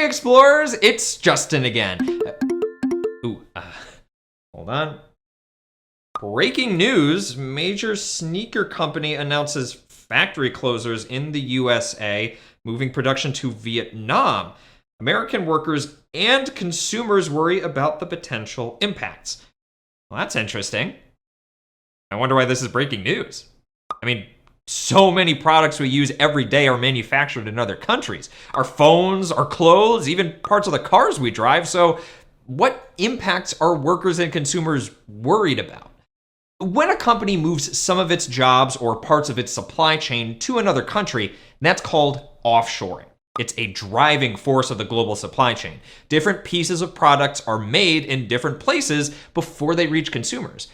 explorers, it's Justin again. Hold on. Breaking news, major sneaker company announces factory closures in the USA, moving production to Vietnam. American workers and consumers worry about the potential impacts. Well, that's interesting. I wonder why this is breaking news. I mean, so many products we use every day are manufactured in other countries. Our phones, our clothes, even parts of the cars we drive. So what impacts are workers and consumers worried about? When a company moves some of its jobs or parts of its supply chain to another country, that's called offshoring. It's a driving force of the global supply chain. Different pieces of products are made in different places before they reach consumers.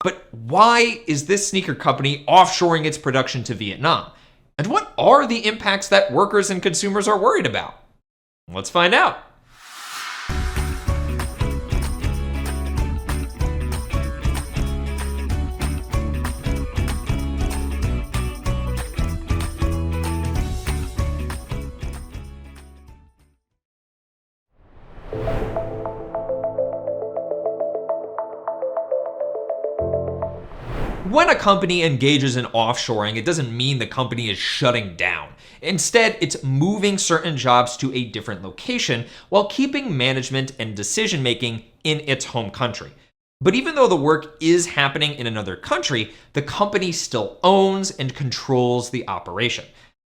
But why is this sneaker company offshoring its production to Vietnam? And what are the impacts that workers and consumers are worried about? Let's find out. When a company engages in offshoring, it doesn't mean the company is shutting down. Instead, it's moving certain jobs to a different location while keeping management and decision-making in its home country. But even though the work is happening in another country, the company still owns and controls the operation.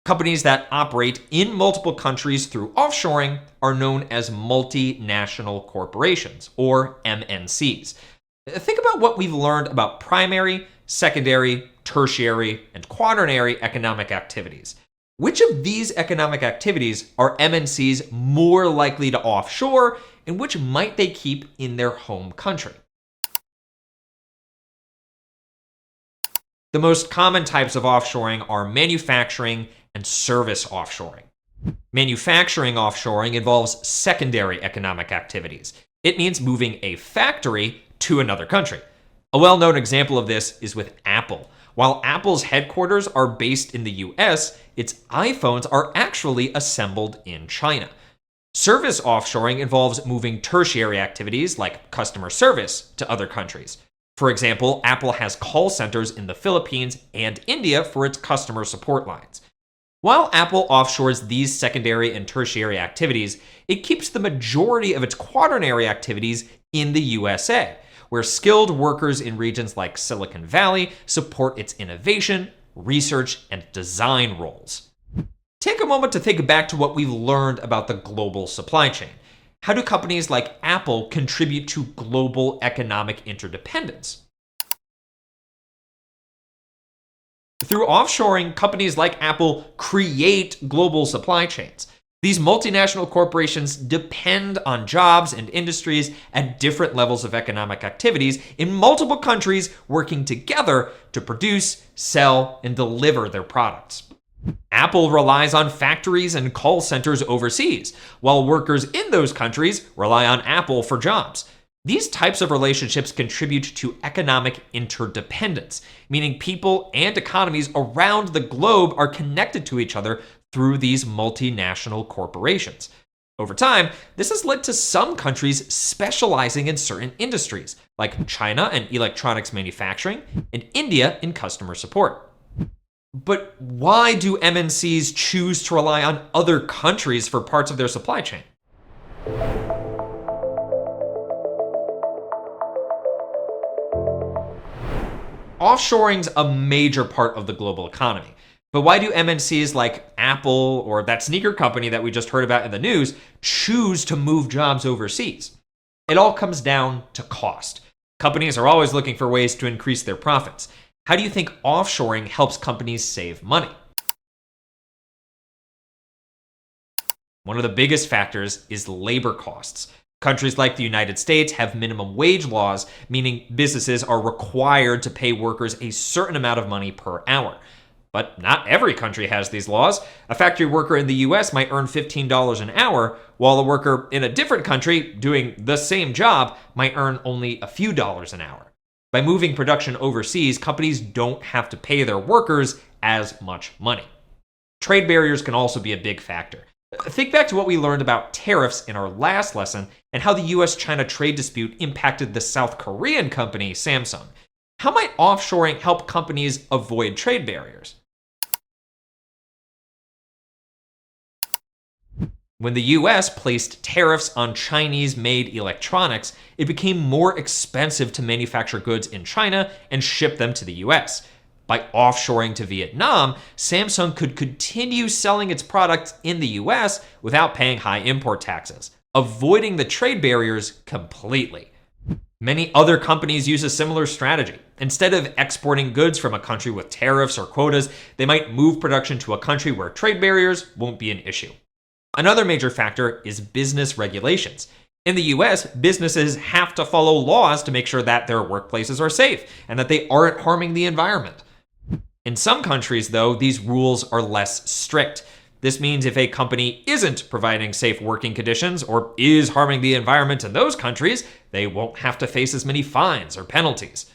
Companies that operate in multiple countries through offshoring are known as multinational corporations, or MNCs. Think about what we've learned about primary, secondary, tertiary, and quaternary economic activities. Which of these economic activities are MNCs more likely to offshore, and which might they keep in their home country? The most common types of offshoring are manufacturing and service offshoring. Manufacturing offshoring involves secondary economic activities. It means moving a factory to another country. A well-known example of this is with Apple. While Apple's headquarters are based in the US, its iPhones are actually assembled in China. Service offshoring involves moving tertiary activities like customer service to other countries. For example, Apple has call centers in the Philippines and India for its customer support lines. While Apple offshores these secondary and tertiary activities, it keeps the majority of its quaternary activities in the USA, where skilled workers in regions like Silicon Valley support its innovation, research, and design roles. Take a moment to think back to what we've learned about the global supply chain. How do companies like Apple contribute to global economic interdependence? Through offshoring, companies like Apple create global supply chains. These multinational corporations depend on jobs and industries at different levels of economic activities in multiple countries working together to produce, sell, and deliver their products. Apple relies on factories and call centers overseas, while workers in those countries rely on Apple for jobs. These types of relationships contribute to economic interdependence, meaning people and economies around the globe are connected to each other through these multinational corporations. Over time, this has led to some countries specializing in certain industries, like China in electronics manufacturing and India in customer support. But why do MNCs choose to rely on other countries for parts of their supply chain? Offshoring's a major part of the global economy. But why do MNCs like Apple or that sneaker company that we just heard about in the news choose to move jobs overseas? It all comes down to cost. Companies are always looking for ways to increase their profits. How do you think offshoring helps companies save money? One of the biggest factors is labor costs. Countries like the United States have minimum wage laws, meaning businesses are required to pay workers a certain amount of money per hour. But not every country has these laws. A factory worker in the US might earn $15 an hour, while a worker in a different country doing the same job might earn only a few dollars an hour. By moving production overseas, companies don't have to pay their workers as much money. Trade barriers can also be a big factor. Think back to what we learned about tariffs in our last lesson and how the US-China trade dispute impacted the South Korean company Samsung. How might offshoring help companies avoid trade barriers? When the US placed tariffs on Chinese-made electronics, it became more expensive to manufacture goods in China and ship them to the US. By offshoring to Vietnam, Samsung could continue selling its products in the US without paying high import taxes, avoiding the trade barriers completely. Many other companies use a similar strategy. Instead of exporting goods from a country with tariffs or quotas, they might move production to a country where trade barriers won't be an issue. Another major factor is business regulations. In the US, businesses have to follow laws to make sure that their workplaces are safe and that they aren't harming the environment. In some countries, though, these rules are less strict. This means if a company isn't providing safe working conditions or is harming the environment in those countries, they won't have to face as many fines or penalties.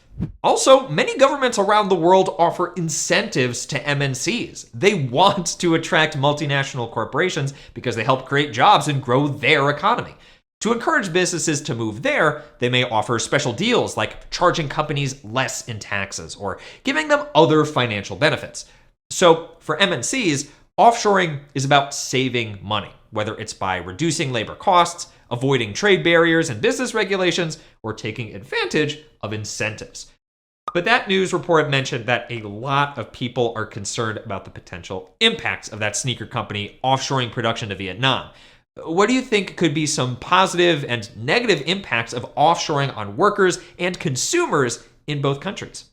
Also, many governments around the world offer incentives to MNCs. They want to attract multinational corporations because they help create jobs and grow their economy. To encourage businesses to move there, they may offer special deals like charging companies less in taxes or giving them other financial benefits. So, for MNCs, offshoring is about saving money, whether it's by reducing labor costs, avoiding trade barriers and business regulations, or taking advantage of incentives. But that news report mentioned that a lot of people are concerned about the potential impacts of that sneaker company offshoring production to Vietnam. What do you think could be some positive and negative impacts of offshoring on workers and consumers in both countries?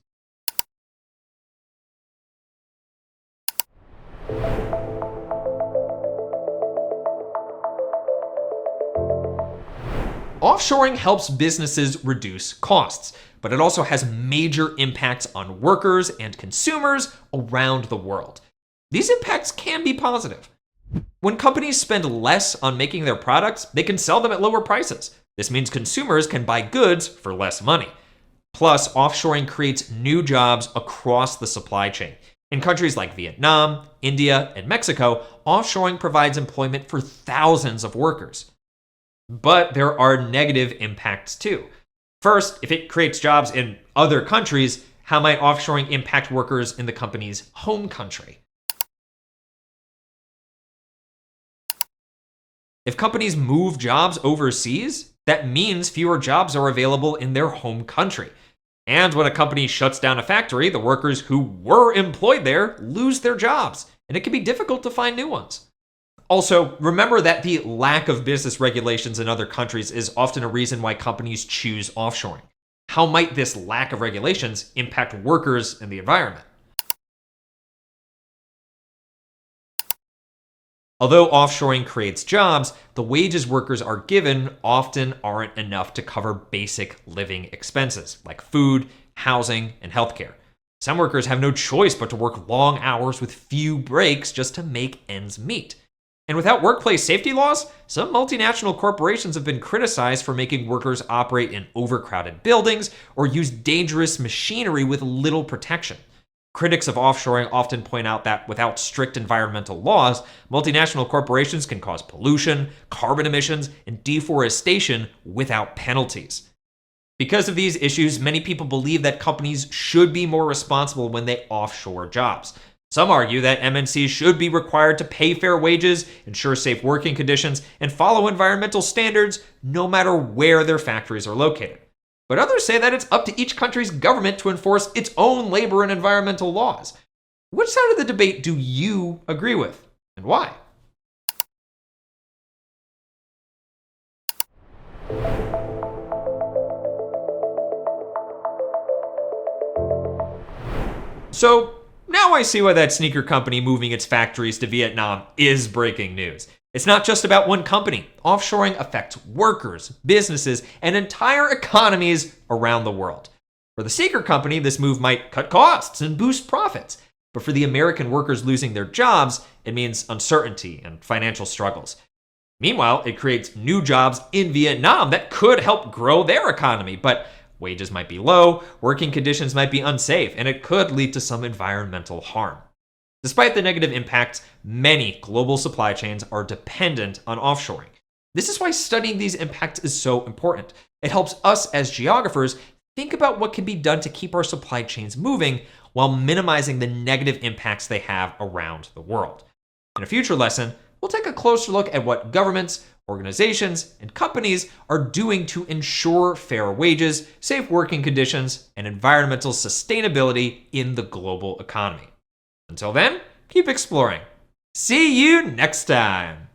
Offshoring helps businesses reduce costs, but it also has major impacts on workers and consumers around the world. These impacts can be positive. When companies spend less on making their products, they can sell them at lower prices. This means consumers can buy goods for less money. Plus, offshoring creates new jobs across the supply chain. In countries like Vietnam, India, and Mexico, offshoring provides employment for thousands of workers. But there are negative impacts too. First, if it creates jobs in other countries, how might offshoring impact workers in the company's home country? If companies move jobs overseas, that means fewer jobs are available in their home country. And when a company shuts down a factory, the workers who were employed there lose their jobs, and it can be difficult to find new ones. Also, remember that the lack of business regulations in other countries is often a reason why companies choose offshoring. How might this lack of regulations impact workers and the environment? Although offshoring creates jobs, the wages workers are given often aren't enough to cover basic living expenses like food, housing, and healthcare. Some workers have no choice but to work long hours with few breaks just to make ends meet. And without workplace safety laws, some multinational corporations have been criticized for making workers operate in overcrowded buildings or use dangerous machinery with little protection. Critics of offshoring often point out that without strict environmental laws, multinational corporations can cause pollution, carbon emissions, and deforestation without penalties. Because of these issues, many people believe that companies should be more responsible when they offshore jobs. Some argue that MNCs should be required to pay fair wages, ensure safe working conditions, and follow environmental standards no matter where their factories are located. But others say that it's up to each country's government to enforce its own labor and environmental laws. Which side of the debate do you agree with, and why? So, now I see why that sneaker company moving its factories to Vietnam is breaking news. It's not just about one company. Offshoring affects workers, businesses, and entire economies around the world. For the sneaker company, this move might cut costs and boost profits. But for the American workers losing their jobs, it means uncertainty and financial struggles. Meanwhile, it creates new jobs in Vietnam that could help grow their economy, but wages might be low, working conditions might be unsafe, and it could lead to some environmental harm. Despite the negative impacts, many global supply chains are dependent on offshoring. This is why studying these impacts is so important. It helps us as geographers think about what can be done to keep our supply chains moving while minimizing the negative impacts they have around the world. In a future lesson, we'll take a closer look at what governments, organizations, and companies are doing to ensure fair wages, safe working conditions, and environmental sustainability in the global economy. Until then, keep exploring. See you next time.